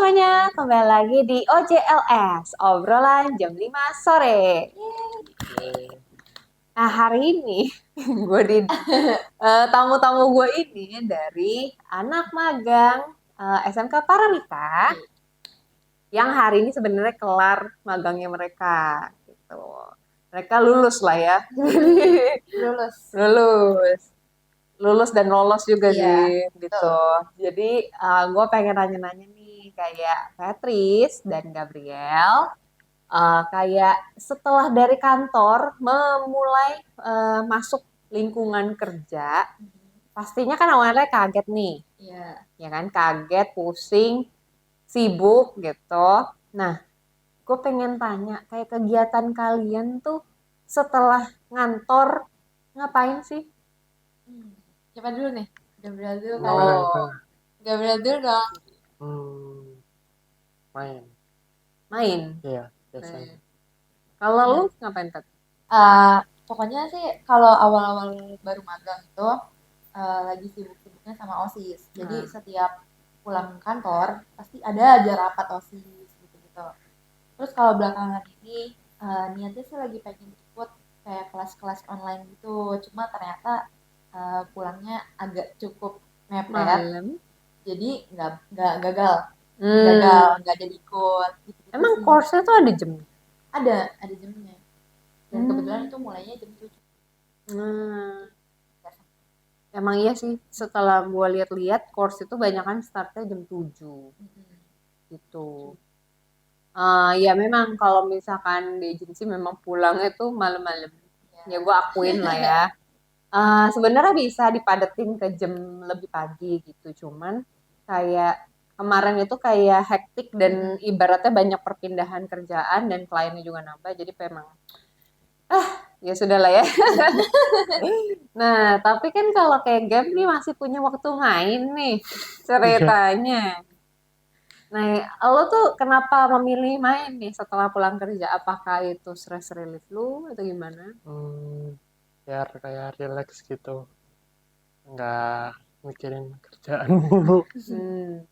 semuanya, kembali lagi di OJLS, obrolan jam 5 sore. Nah, hari ini gue tamu-tamu gue ini dari anak magang SMK Paramita yang hari ini sebenarnya kelar magangnya mereka gitu. Mereka lulus lah ya. Lulus. Lulus. Lulus dan lolos juga Iya, sih gitu. betul. Jadi gue pengen nanya-nanya nih kayak Patrice dan Gabriel, kayak setelah dari kantor memulai masuk lingkungan kerja, pastinya kan awalnya kaget nih, Iya. ya kan, kaget, pusing, sibuk gitu. Nah, gue pengen tanya kayak kegiatan kalian tuh setelah ngantor ngapain sih? Hmm. Siapa dulu nih? Gabriel dulu kali. Boleh, Oh, boleh. Gabriel dulu dong. Hmm, main. main. Iya, Nah, biasanya. kalau lu Nah, ngapain Tat? pokoknya sih kalau awal-awal baru magang itu lagi sibuk-sibuknya sama OSIS. Jadi Nah, setiap pulang kantor pasti ada aja rapat OSIS gitu-gitu. Terus kalau belakangan ini niatnya sih lagi pengen ikut kayak kelas-kelas online gitu. Cuma ternyata pulangnya agak cukup mepet. malam. Jadi nggak gagal Hmm, nggak jadi ikut gitu emang sih. course-nya tuh ada jam? Ada jamnya dan kebetulan Hmm, itu mulainya jam 7. nah, emang iya sih. Setelah gua lihat-lihat, course itu banyak kan startnya jam 7 gitu. Ya memang kalau misalkan di agensi memang pulangnya tuh malam-malam. Ya Ya. gua akuin lah ya. Sebenarnya bisa dipadetin ke jam lebih pagi gitu, cuman kayak kemarin itu kayak hektik dan ibaratnya banyak perpindahan kerjaan dan kliennya juga nambah, jadi memang ya sudah lah ya. Nah, tapi kan kalau kayak Gap nih masih punya waktu main nih Iya. ceritanya. Nah, lo tuh kenapa memilih main nih setelah pulang kerja? Apakah itu stress relief lu atau gimana? Biar kayak relax gitu. Nggak mikirin kerjaan mulu. Hmm.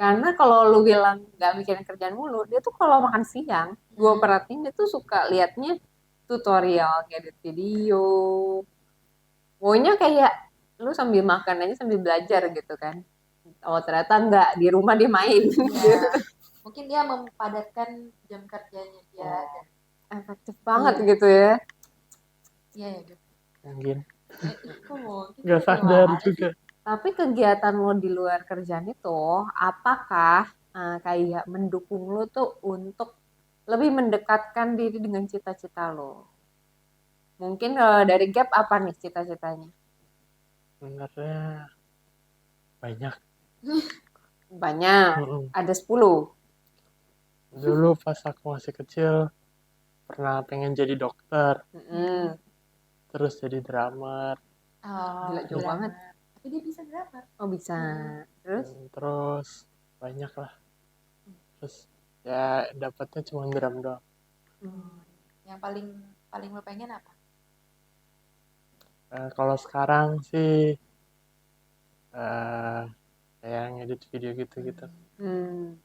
Karena kalau lu bilang nggak mikirin kerjaan mulu, dia tuh kalau makan siang, gue perhatiin dia tuh suka liatnya tutorial, ngedit video. Maunya kayak lu sambil makan aja sambil belajar Iya. gitu kan. Oh ternyata nggak, di rumah dia main. Iya. Mungkin dia mempadatkan jam kerjanya dia dan Efektif banget iya. gitu ya. Iya ya Gap. Mungkin. Kok mungkin Nggak sih sadar gimana sih? juga. Tapi kegiatan lo di luar kerjaan itu, apakah kayak mendukung lo tuh untuk lebih mendekatkan diri dengan cita-cita lo? Mungkin dari Gap apa nih cita-citanya? Sebenarnya banyak. Banyak, Mm-mm. ada 10. Dulu pas aku masih kecil, pernah pengen jadi dokter. Mm-mm. Terus jadi drummer. Oh, Gila jauh banget. drama. Tapi dia bisa drama. Oh bisa. Terus? Terus banyak lah. Terus ya dapatnya cuma drum doang. Yang paling paling lo pengen apa? Kalau sekarang sih eh kayak ngedit video gitu-gitu. Hmm.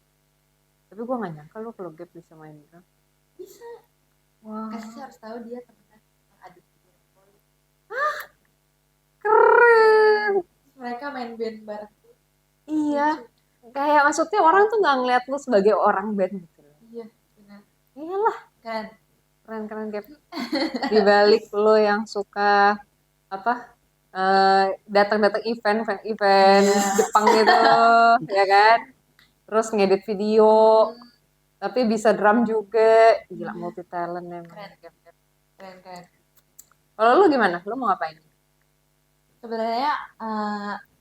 Tapi gue gak nyangka lo kalau Gap bisa main drum. Bisa. Kasih Wah, harus tahu dia temenan sama adik dia. keren. Mereka main band bareng. Iya. Lucu. Kayak maksudnya orang tuh gak ngeliat lo sebagai orang band gitu. Iya, benar. Iyalah, Kan. keren-keren Gap. Di balik lo yang suka apa datang-datang event Iya. Jepang gitu, ya kan? Terus ngedit video, tapi bisa drum juga. Gila multi talent emang. Keren, keren, keren. Kalau lu gimana? Lu mau ngapain? Sebenarnya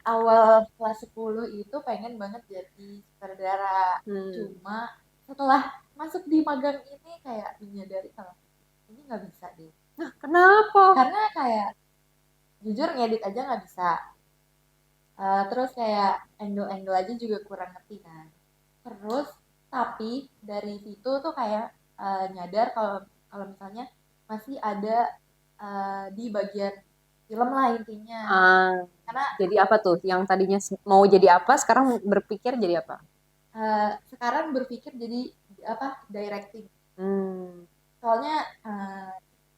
awal kelas 10 itu pengen banget jadi sutradara. Hmm. Cuma setelah masuk di magang ini kayak menyadari kalau ini nggak bisa deh. Nah, kenapa? Karena kayak jujur ngedit aja nggak bisa. Terus kayak angle-angle aja juga kurang ngerti kan. Terus tapi dari situ tuh kayak nyadar kalau kalau misalnya masih ada di bagian film lah intinya. Ah, Karena jadi apa tuh? Yang tadinya mau jadi apa, sekarang berpikir jadi apa? sekarang berpikir jadi directing. Hmm. Soalnya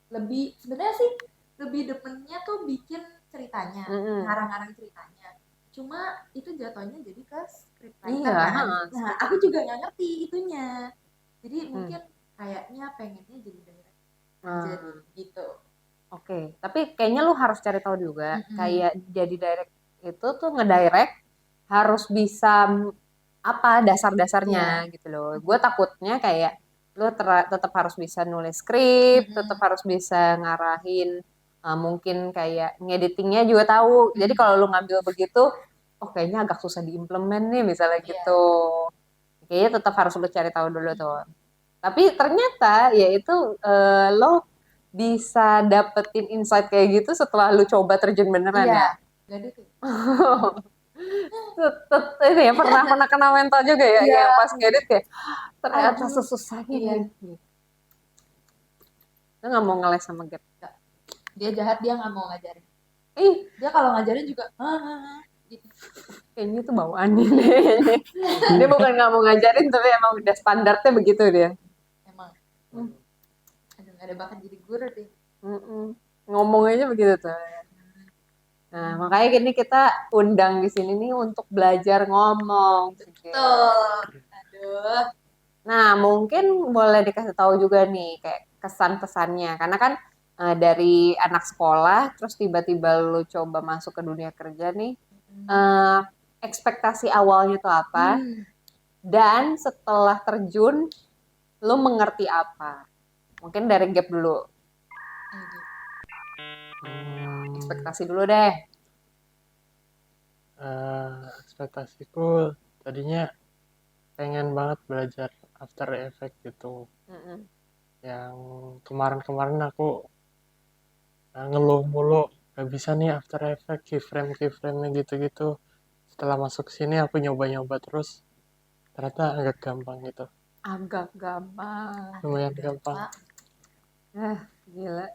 lebih sebenarnya sih lebih demennya tuh bikin ceritanya, Mm-mm. ngarang-ngarang ceritanya. Cuma itu jatuhnya jadi ke Iya, scriptwriter kan. ha, Nah, script. aku juga nggak ngerti itunya. Jadi Hmm. mungkin kayaknya pengennya jadi director aja Ah, deh, gitu. oke. Tapi kayaknya lu harus cari tahu juga. Mm-mm. Kayak jadi direct itu tuh ngedirect harus bisa apa Iya. dasar-dasarnya gitu loh. Gue takutnya kayak lu tetap harus bisa nulis skrip, tetap Mm-mm. harus bisa ngarahin, mungkin kayak ngeditingnya juga tahu. Jadi Mm-mm. kalau lu ngambil begitu, oh kayaknya agak susah diimplement nih misalnya gitu. Iya. Kayaknya tetap harus lu cari tahu dulu tuh. Mm-mm. Tapi ternyata ya itu lo bisa dapetin insight kayak gitu setelah lu coba terjun beneran Iya. ya. Jadi tuh. Ini ya pernah pernah kena mental juga ya Iya. yang pas ngedit kayak ternyata Aduh. sesusah Iya. ini. Lu nggak mau ngeles sama Gap. Nggak. Dia jahat, dia nggak mau ngajarin. Ih, Dia kalau ngajarin juga gitu. kayaknya itu bawaannya deh. Dia bukan nggak mau ngajarin tapi emang udah standarnya begitu dia. Emang Hmm, aduh nggak ada bakat jadi guru deh. mm-mm. Ngomong aja begitu tuh. Nah, makanya gini kita undang di sini nih untuk belajar ngomong. Betul. Aduh. Nah, mungkin boleh dikasih tahu juga nih kayak kesan-pesannya. Karena kan dari anak sekolah terus tiba-tiba lu coba masuk ke dunia kerja nih, eh, ekspektasi awalnya tuh apa? Dan setelah terjun, lu mengerti apa? Mungkin dari Gap dulu. Ekspektasi dulu deh. Ekspektasiku tadinya pengen banget belajar After Effects gitu. Mm-mm. Yang kemarin-kemarin aku ngeluh mulu, gak bisa nih After Effects, keyframe-keyframe gitu-gitu. Setelah masuk sini aku nyoba-nyoba terus, ternyata agak gampang gitu. Agak gampang. Lumayan Agak gampang. gampang. Gila.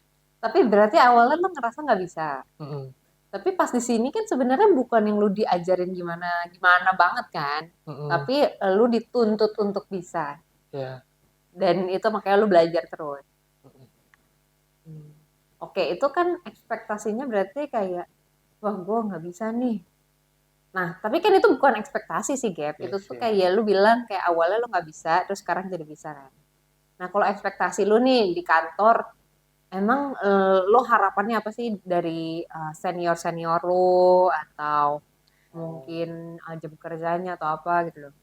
Tapi berarti awalnya lu ngerasa nggak bisa. Mm-mm, Tapi pas di sini kan sebenarnya bukan yang lu diajarin gimana gimana banget kan. mm-mm, Tapi lu dituntut untuk bisa. ya. Dan itu makanya lu belajar terus. Mm-mm. Oke, itu kan ekspektasinya berarti kayak, wah gue nggak bisa nih. Nah, tapi kan itu bukan ekspektasi sih, Gap. Iya Itu tuh sih. kayak lu bilang kayak awalnya lu nggak bisa, terus sekarang jadi bisa kan. Nah, kalau ekspektasi lu nih di kantor, emang lu harapannya apa sih dari senior-senior lu atau mungkin jam kerjanya atau apa gitu loh.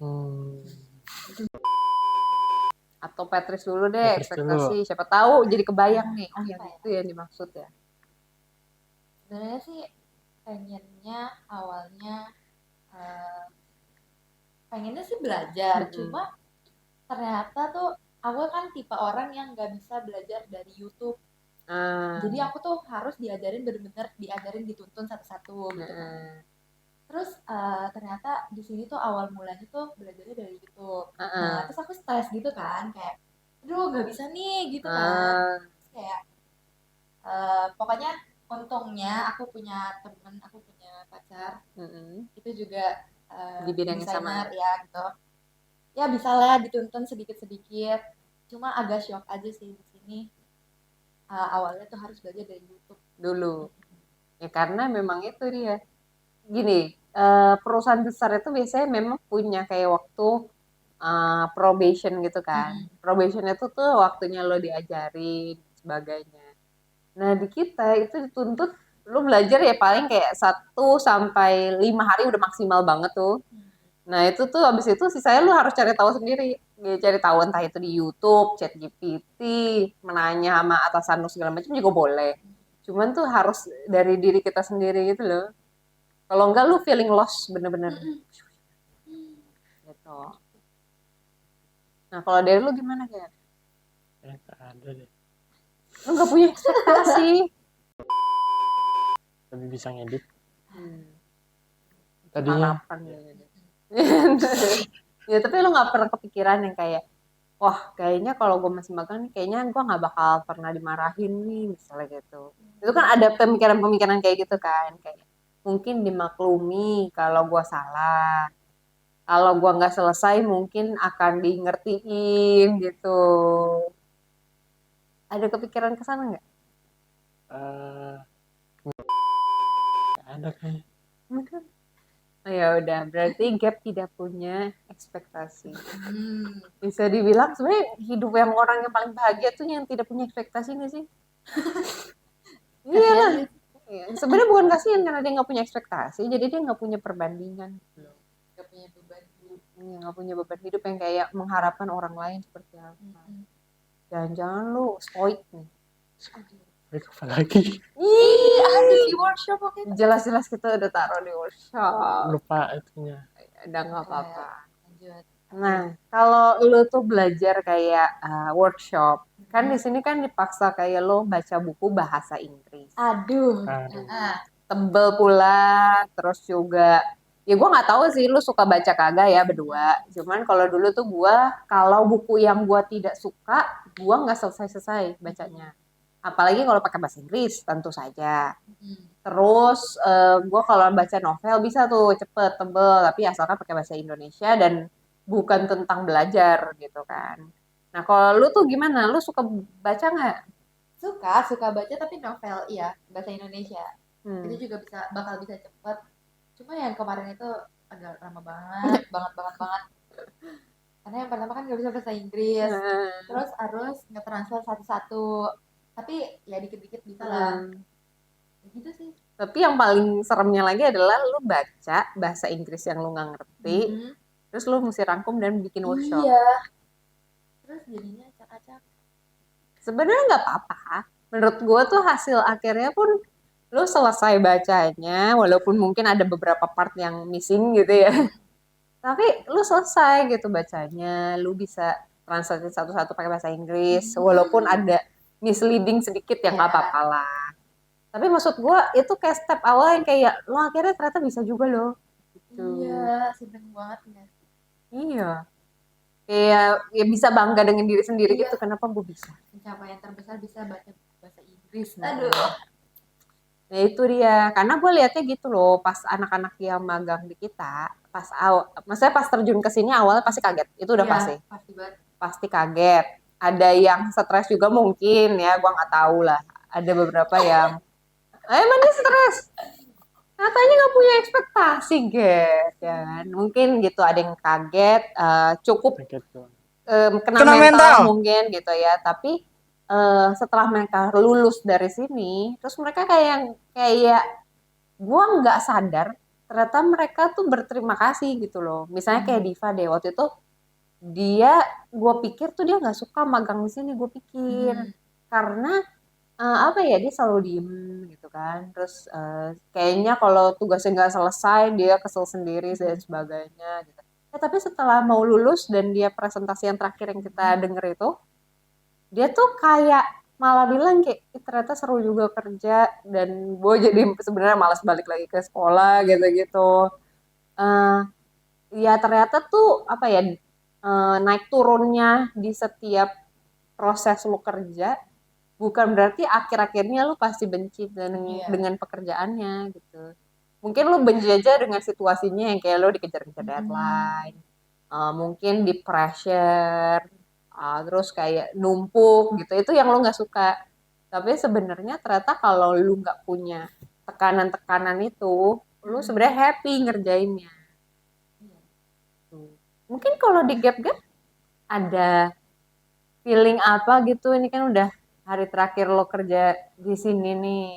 Hmm, Atau Patrice dulu deh ya terus ekspektasi, dulu. siapa tahu jadi kebayang nih. Oh, yang Apa ya? itu yang dimaksud ya. Sebenarnya sih pengennya awalnya eh, pengennya sih belajar, Mm-mm. cuma ternyata tuh aku kan tipe orang yang nggak bisa belajar dari YouTube. Ah, Jadi aku tuh harus diajarin bener-bener diajarin dituntun satu-satu gitu kan. mm-mm. Terus ternyata di sini tuh awal mulanya tuh belajarnya dari YouTube. Nah Ah, terus aku stres gitu kan kayak, aduh nggak bisa nih gitu kan. ah, Terus kayak pokoknya untungnya aku punya temen, aku punya pacar mm-mm. itu juga Di bidang yang sama. desainer ya gitu. Ya bisa lah dituntun sedikit-sedikit. Cuma agak shock aja sih di sini. Awalnya tuh harus belajar dari YouTube. Dulu. Ya karena memang itu dia. Gini, perusahaan besar itu biasanya memang punya kayak waktu probation gitu kan. Mm-mm. Probation itu tuh waktunya lo diajarin sebagainya. Nah di kita itu dituntut lo belajar ya paling kayak 1 sampai 5 hari udah maksimal banget tuh. Nah itu tuh abis itu sisanya lo harus cari tahu sendiri. Ya, cari tahu entah itu di YouTube, ChatGPT, menanya sama atasan lo segala macam juga boleh. Cuman tuh harus dari diri kita sendiri gitu loh. Kalau enggak lu feeling lost bener-bener Mm-mm. gitu. Nah kalau dari lu gimana kayak? Ya nggak ada deh. Lu nggak punya ekspektasi. Tapi bisa ngedit. Hmm, Tadinya harapan gitu. Ya tapi lu nggak pernah kepikiran yang kayak, wah kayaknya kalau gue masih magang nih, kayaknya gue nggak bakal pernah dimarahin nih misalnya gitu. Itu kan ada pemikiran-pemikiran kayak gitu kan, kayak. mungkin dimaklumi kalau gue salah. Kalau gue nggak selesai mungkin akan di ngertiin gitu. Ada kepikiran ke sana nggak? Eh, nggak ada kayaknya. Mungkin. Oh, ya udah, berarti Gap tidak punya ekspektasi. Bisa dibilang sebenarnya hidup yang orang yang paling bahagia tuh yang tidak punya ekspektasi nggak sih? Iya Kasihan lah. sih. Iya, sebenarnya bukan kasihan karena dia nggak punya ekspektasi, jadi dia nggak punya perbandingan. Gak punya beban hidup. Iya, nggak punya beban hidup yang kayak mengharapkan orang lain seperti apa. Jangan-jangan lu stoik nih. Baik, apa lagi? Ih, ada di workshop waktu itu. Jelas-jelas kita udah taruh di workshop. Lupa itunya. Udah nggak apa-apa. Lanjut. Nah, kalau lu tuh belajar kayak workshop, kan di sini kan dipaksa kayak lo baca buku bahasa Inggris. Aduh. Aduh. Tebel pula, terus juga ya gue nggak tahu sih lu suka baca kagak ya berdua. Cuman kalau dulu tuh gue kalau buku yang gue tidak suka, gue nggak selesai-selesai bacanya. Apalagi kalau pakai bahasa Inggris, tentu saja. Terus gue kalau baca novel bisa tuh cepet, tebel, tapi asalkan pakai bahasa Indonesia dan bukan tentang belajar gitu kan. Nah kalau lu tuh gimana? Lu suka baca nggak? Suka baca tapi novel, iya, bahasa Indonesia. Itu juga bakal bisa cepet. Cuma yang kemarin itu agak lama banget, banget. Karena yang pertama kan gak bisa bahasa Inggris, terus harus nge-transfer satu-satu. Tapi ya dikit-dikit bisa lah. Ya gitu sih. Tapi yang paling seremnya lagi adalah lu baca bahasa Inggris yang lu nggak ngerti, terus lu mesti rangkum dan bikin workshop. Iya. Terus jadinya acak-acak. Sebenarnya nggak apa-apa. Menurut gue tuh hasil akhirnya pun lu selesai bacanya, walaupun mungkin ada beberapa part yang missing gitu ya. Tapi lu selesai gitu bacanya, lu bisa translate satu-satu pakai bahasa Inggris, walaupun ada misleading sedikit ya nggak apa-apa lah. Tapi maksud gue itu kayak step awal yang kayak lo akhirnya ternyata bisa juga loh. Gitu. Iya, seneng banget ya. Iya. Kayak ya bisa bangga dengan diri sendiri Iya. gitu. Kenapa gue bisa? Pencapaian terbesar bisa baca bahasa Inggris. Aduh. Nah itu dia. Karena gue liatnya gitu loh. Pas anak-anak yang magang di kita. Maksudnya pas terjun ke sini awalnya pasti kaget. Itu udah Iya, pasti. pasti banget. Pasti kaget. Ada yang stres juga mungkin ya. Gue nggak tahu lah. Ada beberapa yang emang dia stres. Katanya nggak punya ekspektasi, guys, ya kan? Mungkin gitu ada yang kaget, cukup Kaget doang. kena mental mungkin gitu ya. Tapi setelah mereka lulus dari sini, terus mereka kayak gue nggak sadar ternyata mereka tuh berterima kasih gitu loh. Misalnya kayak Diva deh waktu itu dia, gue pikir tuh dia nggak suka magang di sini, gue pikir karena apa ya dia selalu diem gitu kan, terus kayaknya kalau tugasnya nggak selesai dia kesel sendiri dan sebagainya gitu. Tapi setelah mau lulus dan dia presentasi yang terakhir yang kita denger itu, dia tuh kayak malah bilang kayak ternyata seru juga kerja dan gue jadi sebenarnya malas balik lagi ke sekolah gitu-gitu. Ya ternyata tuh apa ya, naik turunnya di setiap proses lo kerja bukan berarti akhir-akhirnya lu pasti benci dengan pekerjaannya gitu. Mungkin lu benci aja dengan situasinya yang kayak lu dikejar-kejar deadline, mungkin di pressure, terus kayak numpuk gitu. Itu yang lu nggak suka. Tapi sebenarnya ternyata kalau lu nggak punya tekanan-tekanan itu, lu sebenarnya happy ngerjainnya. Mungkin kalau di gap-gap ada feeling apa gitu, ini kan udah hari terakhir lo kerja di sini nih.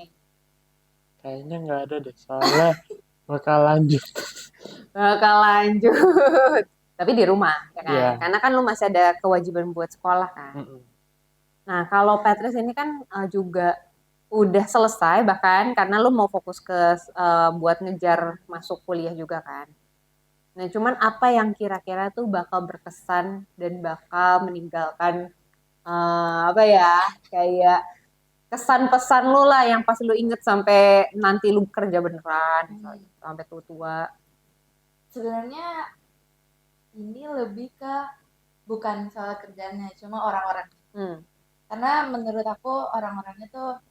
Kayaknya nggak ada deh, soalnya bakal lanjut. Bakal lanjut. Tapi di rumah, ya kan? Iya. Karena kan lo masih ada kewajiban buat sekolah kan. Nah, kalau Petrus ini kan juga udah selesai bahkan karena lo mau fokus ke buat ngejar masuk kuliah juga kan. Nah, cuman apa yang kira-kira tuh bakal berkesan dan bakal meninggalkan apa ya, kayak kesan pesan lu lah yang pas lu inget sampai nanti lu kerja beneran, sampai tua-tua. Sebenarnya ini lebih ke bukan soal kerjanya, cuma orang-orang. Karena menurut aku orang-orangnya tuh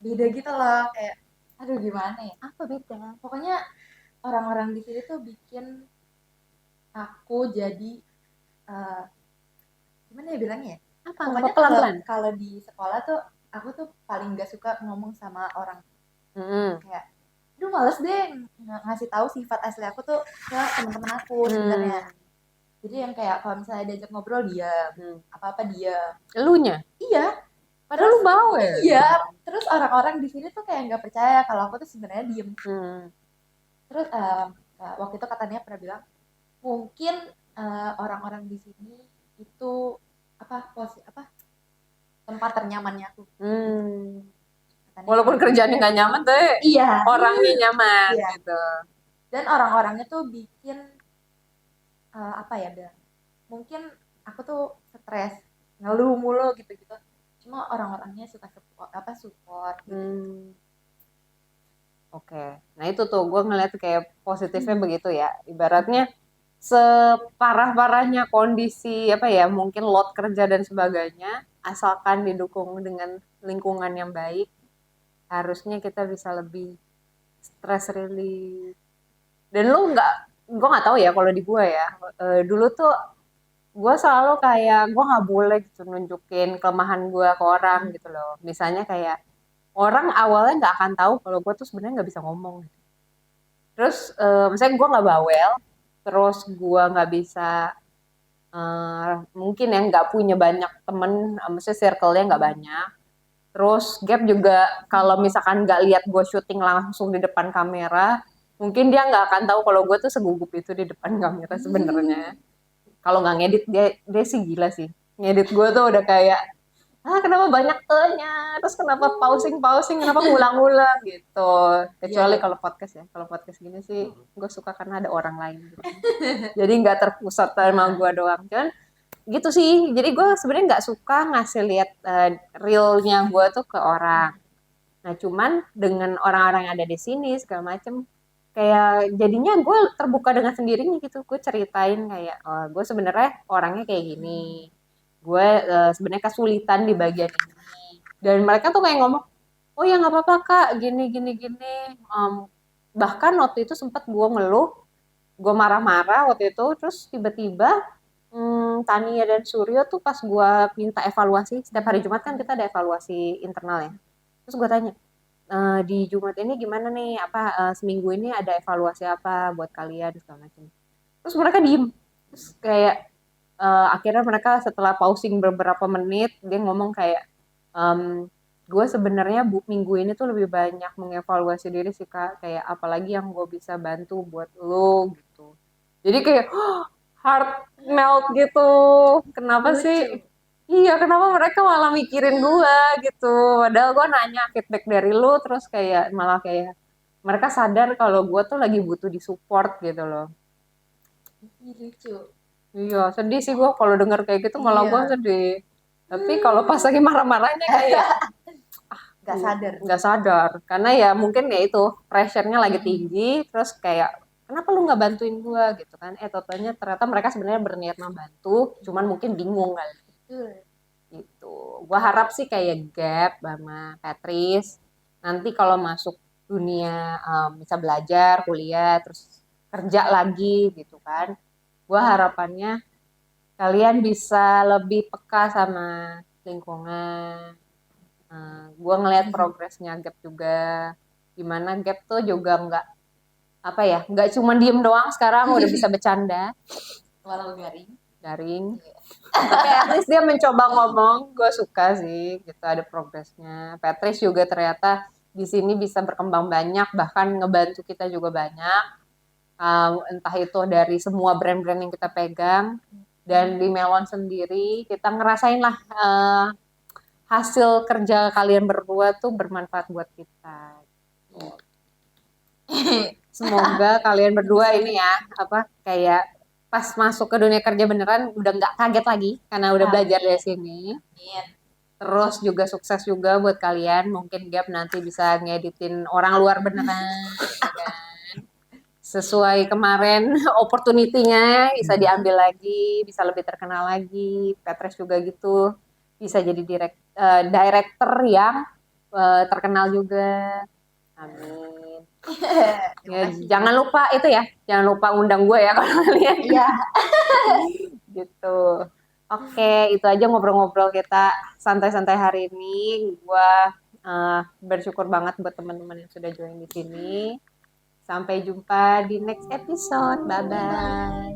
beda gitu loh, kayak Aduh gimana ya? Apa beda? Pokoknya orang-orang di sini tuh bikin aku jadi eh, gimana ya bilangnya ya? Apa? Pokoknya kalau Pelan-pelan. kalau di sekolah tuh aku tuh paling gak suka ngomong sama orang Hmm. kayak, aduh males deh ngasih tahu sifat asli aku tuh ke teman-teman aku sebenarnya. Hmm. Jadi yang kayak kalau misalnya diajak ngobrol diam, Hmm. apa-apa diam. Elunya? Iya, Padahal terus lu bawel. iya, terus orang-orang di sini tuh kayak nggak percaya kalau aku tuh sebenarnya diem. Hmm. Terus waktu itu katanya pernah bilang mungkin orang-orang di sini itu apa tempat ternyamannya aku Hmm. katanya Walaupun kayak gitu. kerjaannya nggak nyaman, tapi Iya, orangnya nyaman iya. gitu. Dan orang-orangnya tuh bikin apa ya bilang mungkin aku tuh stres ngeluh mulu gitu-gitu. Cuma orang-orangnya suka support gitu. Hmm. Oke. Nah itu tuh gue ngeliat kayak positifnya begitu ya. Ibaratnya separah-parahnya kondisi apa ya, mungkin load kerja dan sebagainya, asalkan didukung dengan lingkungan yang baik, harusnya kita bisa lebih stress relief. Dan lu nggak, gue nggak tahu ya kalau di gue ya. Dulu tuh gue selalu kayak gue nggak boleh gitu nunjukin kelemahan gue ke orang gitu loh. Misalnya kayak orang awalnya nggak akan tahu kalau gue tuh sebenarnya nggak bisa ngomong. Terus misalnya gue nggak bawel, terus gue nggak bisa mungkin yang nggak punya banyak temen, maksudnya circle-nya nggak banyak. Terus Gap juga kalau misalkan nggak lihat gue syuting langsung di depan kamera, mungkin dia nggak akan tahu kalau gue tuh segugup itu di depan kamera sebenarnya. Kalau nggak ngedit dia sih gila sih. Ngedit gue tuh udah kayak kenapa banyak E-nya, terus kenapa pausing kenapa ngulang-ngulang gitu. Iya Kecuali dong. kalau podcast ya, kalau podcast gini sih gue suka karena ada orang lain gitu. Jadi nggak terpusat sama gue doang. Cuman gitu sih, jadi gue sebenarnya nggak suka ngasih lihat realnya gue tuh ke orang. Nah cuman dengan orang-orang yang ada di sini segala macem, kayak jadinya gue terbuka dengan sendirinya gitu. Gue ceritain kayak, oh, gue sebenarnya orangnya kayak gini, gue sebenarnya kesulitan di bagian ini, dan mereka tuh kayak ngomong, oh ya nggak apa-apa kak, gini gini gini. Bahkan waktu itu sempat gue ngeluh, gue marah-marah waktu itu, terus tiba-tiba Tania dan Suryo tuh pas gue minta evaluasi, setiap hari Jumat kan kita ada evaluasi internal ya. Terus gue tanya, di Jumat ini gimana nih, apa seminggu ini ada evaluasi apa buat kalian segala macam. Terus mereka diem. Terus kayak akhirnya mereka setelah pausing beberapa menit dia ngomong kayak, gue sebenarnya minggu ini tuh lebih banyak mengevaluasi diri sih kak, kayak apalagi yang gue bisa bantu buat lo gitu. Jadi kayak heart melt gitu. Kenapa sih? Lucu. Iya, kenapa mereka malah mikirin gua gitu. Padahal gua nanya feedback dari lu, terus kayak malah kayak mereka sadar kalau gua tuh lagi butuh di support gitu loh. Ih, lucu. Iya, sedih sih gua kalau denger kayak gitu, malah gua Iya. sedih. Tapi kalau pas lagi marah-marahnya kayak Gak sadar. nggak sadar, karena ya mungkin ya itu pressure-nya lagi tinggi, terus kayak kenapa lu nggak bantuin gua gitu kan? Totalnya ternyata mereka sebenarnya berniat membantu, cuman mungkin bingung kali. Betul. Gitu. Gua harap sih kayak Gap sama Patrice nanti kalau masuk dunia bisa belajar, kuliah, terus kerja lagi gitu kan. Gua harapannya kalian bisa lebih peka sama lingkungan. Gua ngelihat progresnya Gap juga. Gimana Gap tuh juga nggak apa ya, nggak cuma diem doang sekarang udah bisa bercanda, Walau garing. daring. Tapi at least dia mencoba ngomong, gue suka sih gitu ada progresnya. Patrice juga ternyata di sini bisa berkembang banyak, bahkan ngebantu kita juga banyak. Entah itu dari semua brand-brand yang kita pegang, dan di Melon sendiri kita ngerasain lah hasil kerja kalian berdua tuh bermanfaat buat kita. Semoga kalian berdua ini ya apa kayak pas masuk ke dunia kerja beneran udah nggak kaget lagi karena udah belajar dari sini. Amin. Terus juga sukses juga buat kalian. Mungkin Gap nanti bisa ngeditin orang luar beneran. Ya kan? Sesuai kemarin opportunity-nya bisa diambil lagi, bisa lebih terkenal lagi. Petres juga gitu. Bisa jadi director yang terkenal juga. Amin. Terima Ya, kasih. jangan lupa itu ya, jangan lupa undang gue ya kalau kalian Iya. gitu. Oke, itu aja ngobrol-ngobrol kita santai-santai hari ini. Gue bersyukur banget buat teman-teman yang sudah join di sini. Sampai jumpa di next episode. Bye-bye.